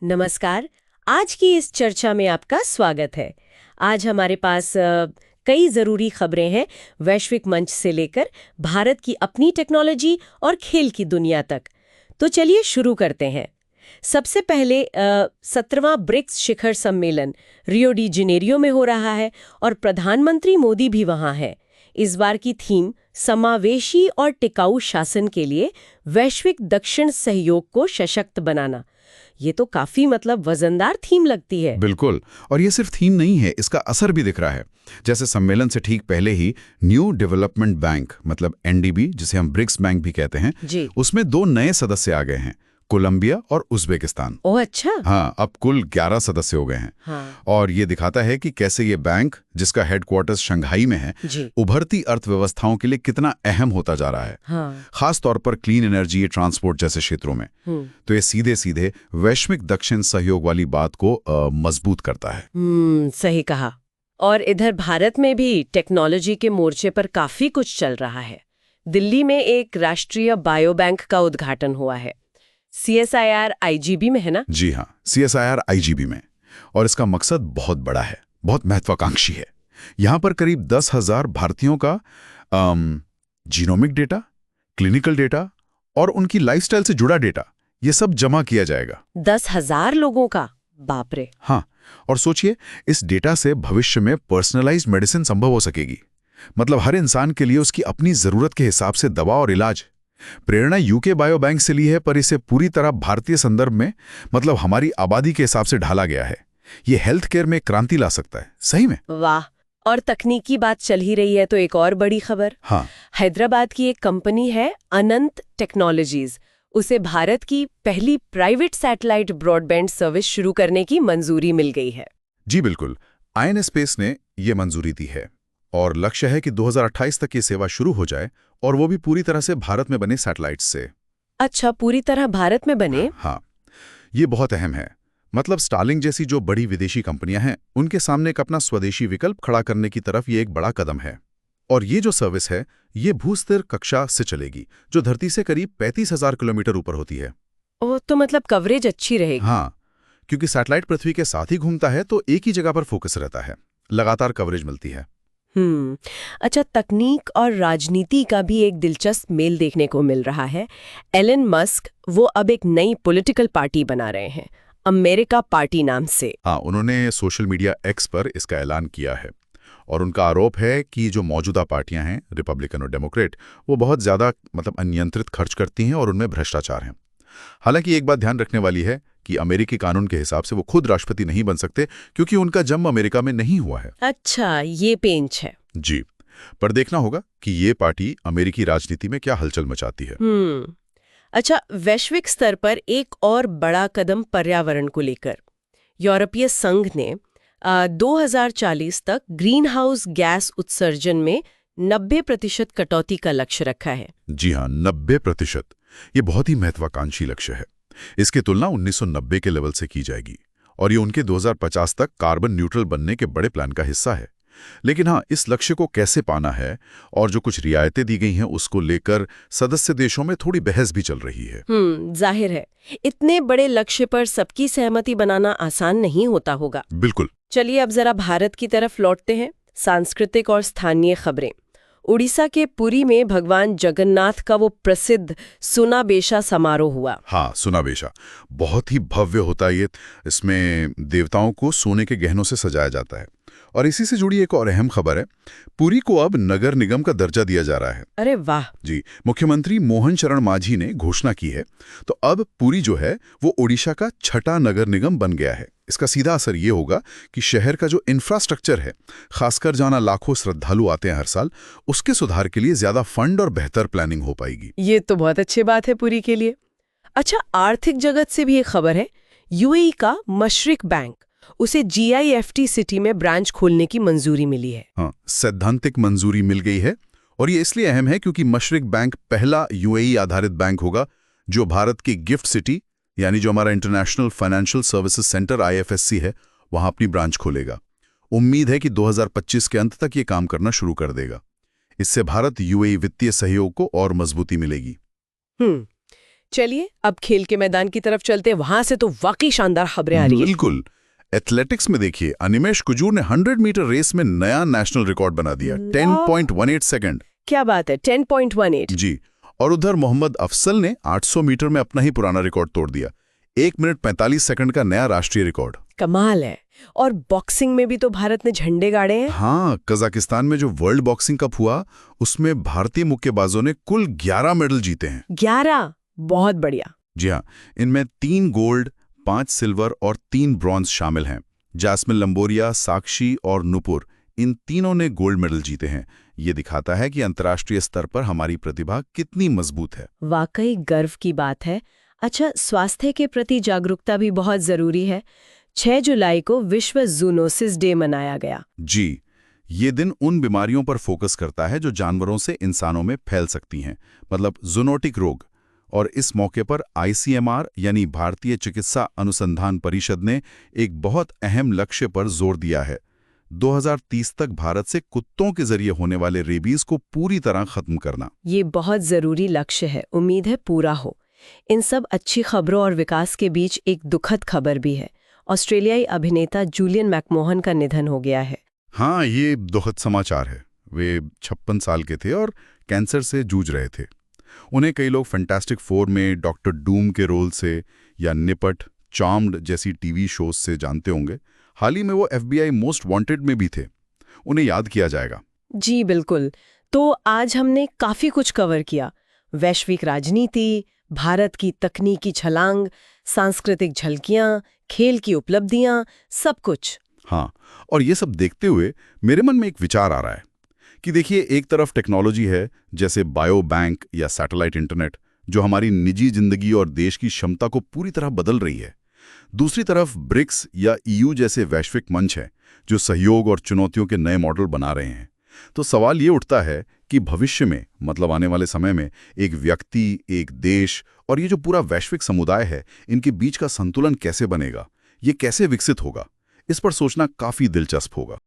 नमस्कार। आज की इस चर्चा में आपका स्वागत है। आज हमारे पास कई ज़रूरी खबरें हैं, वैश्विक मंच से लेकर भारत की अपनी टेक्नोलॉजी और खेल की दुनिया तक। तो चलिए शुरू करते हैं। सबसे पहले 17वां ब्रिक्स शिखर सम्मेलन रियो डी जेनेरियो में हो रहा है और प्रधानमंत्री मोदी भी वहाँ है। इस बार की थीम समावेशी और टिकाऊ शासन के लिए वैश्विक दक्षिण सहयोग को सशक्त बनाना। ये तो काफी वजनदार थीम लगती है। बिल्कुल। और ये सिर्फ थीम नहीं है, इसका असर भी दिख रहा है। जैसे सम्मेलन से ठीक पहले ही न्यू डेवलपमेंट बैंक एनडीबी, जिसे हम ब्रिक्स बैंक भी कहते हैं जी। उसमें 2 नए सदस्य आ गए हैं, कोलंबिया और उज्बेकिस्तान। ओह अच्छा। हाँ, अब कुल 11 सदस्य हो गए हैं। हाँ। और ये दिखाता है कि कैसे ये बैंक, जिसका हेडक्वार्टर्स शंघाई में है, उभरती अर्थव्यवस्थाओं के लिए कितना अहम होता जा रहा है। हाँ। खास तौर पर क्लीन एनर्जी, ट्रांसपोर्ट जैसे क्षेत्रों में। तो ये सीधे सीधे वैश्विक दक्षिण सहयोग वाली बात को मजबूत करता है। सही कहा। और इधर भारत में भी टेक्नोलॉजी के मोर्चे पर काफी कुछ चल रहा है। दिल्ली में एक राष्ट्रीय बायो बैंक का उद्घाटन हुआ है। CSIR IGB में है ना? जी हाँ, CSIR IGB में। और इसका मकसद बहुत बड़ा है, बहुत महत्वाकांक्षी है। यहाँ पर करीब 10,000 भारतीयों का जीनोमिक डेटा, क्लिनिकल डेटा और उनकी लाइफस्टाइल से जुड़ा डेटा, ये सब जमा किया जाएगा। 10,000 लोगों का? बाप रे। हाँ, और सोचिए, इस डेटा से भविष्य में पर्सनलाइज्ड मेडिसिन संभव हो सकेगी। हर इंसान के लिए उसकी अपनी जरूरत के हिसाब से दवा और इलाज। प्रेरणा यूके बायो बैंक से ली है, पर इसे पूरी तरह भारतीय संदर्भ में हमारी आबादी के हिसाब से ढाला गया है। ये हेल्थ केयर में क्रांति ला सकता है, सही में। वाह। और तकनीकी बात चल ही रही है तो एक और बड़ी खबर। हाँ। हैदराबाद की एक कंपनी है अनंत टेक्नोलॉजीज, उसे भारत की पहली प्राइवेट सैटेलाइट ब्रॉडबैंड सर्विस शुरू करने की मंजूरी मिल गई है। जी बिल्कुल, INSpace ने ये मंजूरी दी है और लक्ष्य है कि 2028 तक ये सेवा शुरू हो जाए, और वो भी पूरी तरह से भारत में बने सैटेलाइट से। अच्छा, पूरी तरह भारत में बने? हाँ, ये बहुत अहम है। स्टारलिंक जैसी जो बड़ी विदेशी कंपनियां हैं, उनके सामने एक अपना स्वदेशी विकल्प खड़ा करने की तरफ ये एक बड़ा कदम है। और ये जो सर्विस है, ये भूस्थिर कक्षा से चलेगी, जो धरती से करीब 35,000 किलोमीटर ऊपर होती है। ओह, तो कवरेज अच्छी रहेगी। हाँ, क्योंकि सैटेलाइट पृथ्वी के साथ ही घूमता है, तो एक ही जगह पर फोकस रहता है, लगातार कवरेज मिलती है। अच्छा, तकनीक और राजनीति का भी एक दिलचस्प मेल देखने को मिल रहा है। एलन मस्क वो अब एक नई पॉलिटिकल पार्टी बना रहे हैं, अमेरिका पार्टी नाम से। हाँ, उन्होंने सोशल मीडिया X पर इसका ऐलान किया है और उनका आरोप है कि जो मौजूदा पार्टियां हैं, रिपब्लिकन और डेमोक्रेट, वो बहुत ज्यादा अनियंत्रित खर्च करती हैं और उनमें भ्रष्टाचार है। हालांकि एक बात ध्यान रखने वाली है कि अमेरिकी कानून के हिसाब से वो खुद राष्ट्रपति नहीं बन सकते, क्योंकि उनका जन्म अमेरिका में नहीं हुआ है। अच्छा, ये पेंच है। जी, पर देखना होगा कि ये पार्टी अमेरिकी राजनीति में क्या हलचल मचाती है। अच्छा, वैश्विक स्तर पर एक और बड़ा कदम पर्यावरण को लेकर। यूरोपीय संघ ने 2040 तक ग्रीन हाउस गैस उत्सर्जन में 90% कटौती का लक्ष्य रखा है। जी हाँ, 90%। ये बहुत ही महत्वाकांक्षी लक्ष्य है। इसकी तुलना 1990 के लेवल से की जाएगी और ये उनके 2050 तक कार्बन न्यूट्रल बनने के बड़े प्लान का हिस्सा है। लेकिन हाँ, इस लक्ष्य को कैसे पाना है और जो कुछ रियायतें दी गई हैं, उसको लेकर सदस्य देशों में थोड़ी बहस भी चल रही है। जाहिर है, इतने बड़े लक्ष्य पर सबकी सहमति बनाना आसान नहीं होता होगा। बिल्कुल। चलिए अब जरा भारत की तरफ लौटते हैं। सांस्कृतिक और स्थानीय खबरें। उड़ीसा के पुरी में भगवान जगन्नाथ का वो प्रसिद्ध सुनाबेशा समारोह हुआ। हाँ, सुनाबेशा बहुत ही भव्य होता है ये। इसमें देवताओं को सोने के गहनों से सजाया जाता है। और इसी से जुड़ी एक और अहम खबर है, पुरी को अब नगर निगम का दर्जा दिया जा रहा है। अरे वाह। जी, मुख्यमंत्री मोहन चरण मांझी ने घोषणा की है। तो अब पुरी जो है वो ओडिशा का 6ठा नगर निगम बन गया है। इसका सीधा असर ये होगा कि शहर का जो इंफ्रास्ट्रक्चर है, खासकर जहां लाखों श्रद्धालु आते हैं हर साल, उसके सुधार के लिए ज्यादा फंड और बेहतर प्लानिंग हो पाएगी। ये तो बहुत अच्छी बात है पुरी के लिए। अच्छा, आर्थिक जगत से भी एक खबर है। यूएई का मशरिक बैंक, उसे GIFT सिटी में ब्रांच खोलने की मंजूरी मिली है। हाँ, सैद्धांतिक मंजूरी मिल गई है और ये इसलिए अहम है क्योंकि मशरिक बैंक पहला UAE आधारित बैंक होगा जो भारत की गिफ्ट सिटी, यानी जो हमारा international financial services centre IFSC है, वहां अपनी ब्रांच खोलेगा। उम्मीद है कि 2025 के अंत तक ये काम करना शुरू कर देगा। इससे भारत UAE वित्तीय सहयोग को और मजबूती मिलेगी। चलिए अब खेल के मैदान की तरफ चलते, वहां से तो वाकई शानदार खबरें आ रही है। बिल्कुल। एथलेटिक्स में देखिए, अनिमेश कुजूर ने 100 मीटर रेस में नया नेशनल रिकॉर्ड बना दिया, 10.18 सेकंड। क्या बात है, 10.18। जी। और उधर मोहम्मद अफसल ने 800 मीटर में अपना ही पुराना रिकॉर्ड तोड़ दिया, 1 मिनट 45 सेकंड का नया राष्ट्रीय रिकॉर्ड। कमाल है। और बॉक्सिंग में भी तो भारत ने झंडे गाड़े हैं। हाँ, कजाकिस्तान में जो वर्ल्ड बॉक्सिंग कप हुआ, उसमें भारतीय मुक्केबाजों ने कुल 11 मेडल जीते हैं। 11, बहुत बढ़िया। जी हाँ, इनमें 3 गोल्ड, 5 सिल्वर और 3 ब्रॉन्ज शामिल हैं। जास्मिन लंबोरिया, साक्षी और नुपुर, इन तीनों ने गोल्ड मेडल जीते हैं। ये दिखाता है कि अंतर्राष्ट्रीय स्तर पर हमारी प्रतिभा कितनी मजबूत है। वाकई गर्व की बात है। अच्छा, स्वास्थ्य के प्रति जागरूकता भी बहुत जरूरी है। 6 जुलाई को विश्व जूनोसिस डे मनाया गया। जी, ये दिन उन बीमारियों पर फोकस करता है जो जानवरों से इंसानों में फैल सकती हैं, मतलब जूनोटिक रोग। और इस मौके पर ICMR यानी भारतीय चिकित्सा अनुसंधान परिषद ने एक बहुत अहम लक्ष्य पर जोर दिया है। 2030 तक भारत से कुत्तों के जरिए होने वाले रेबीज को पूरी तरह खत्म करना। ये बहुत जरूरी लक्ष्य है, उम्मीद है पूरा हो। इन सब अच्छी खबरों और विकास के बीच एक दुखद खबर भी है। ऑस्ट्रेलियाई अभिनेता जूलियन मैकमोहन का निधन हो गया है। हाँ, ये दुखद समाचार है। वे 56 साल के थे और कैंसर से जूझ रहे थे। उन्हें कई लोग फैंटास्टिक फोर में डॉक्टर डूम के रोल से या निपट, चार्म्ड जैसी टीवी शोज से जानते होंगे। हाल ही में वो FBI मोस्ट वांटेड में भी थे। उन्हें याद किया जाएगा। जी बिल्कुल। तो आज हमने काफी कुछ कवर किया। वैश्विक राजनीति, भारत की तकनीकी छलांग, सांस्कृतिक झलकियां, खेल की उपलब्धियां, सब कुछ। हाँ, और ये सब देखते हुए मेरे मन में एक विचार आ रहा है कि देखिए, एक तरफ टेक्नोलॉजी है जैसे बायो बैंक या सैटेलाइट इंटरनेट, जो हमारी निजी जिंदगी और देश की क्षमता को पूरी तरह बदल रही है। दूसरी तरफ ब्रिक्स या EU जैसे वैश्विक मंच है जो सहयोग और चुनौतियों के नए मॉडल बना रहे हैं। तो सवाल ये उठता है कि भविष्य में, मतलब आने वाले समय में, एक व्यक्ति, एक देश और ये जो पूरा वैश्विक समुदाय है, इनके बीच का संतुलन कैसे बनेगा, ये कैसे विकसित होगा? इस पर सोचना काफी दिलचस्प होगा।